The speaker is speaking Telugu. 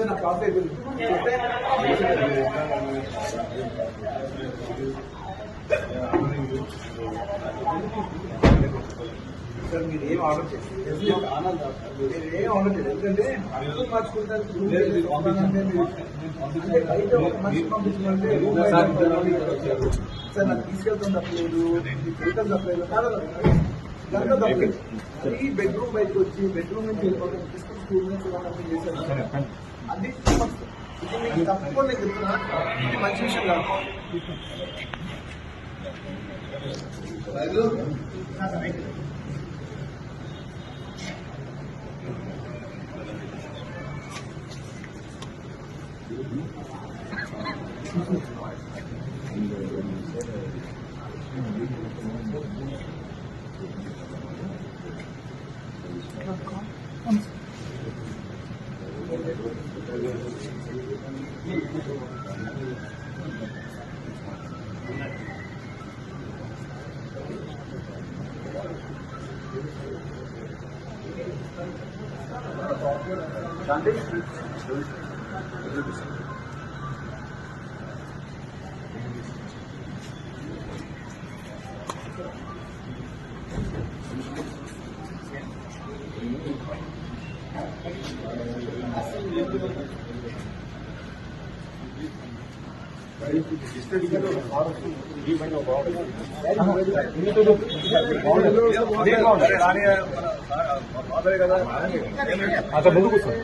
నా కాఫీ సార్ మీరు ఏం ఆర్డర్ చేయండి, ఏం ఆర్డర్ చేయండి. ఎందుకంటే అర్థం మార్చుకుంటారు బయట ఒక మనిషి పంపించమంటే సార్ నాకు తీసుకెళ్తాం తప్పలేదు, వెళ్తాం తప్పలేదు, దాంట్లో తప్పలేదు. అది బెడ్రూమ్ బయటకు వచ్చి బెడ్రూమ్ నుంచి వెళ్ళిపోతాం తీసుకుని స్కూల్ నుంచి చేశారు. అది ఇది తప్పకుండా నేను చెప్తున్నా, మంచి విషయం కాదు. ముందుకు సార్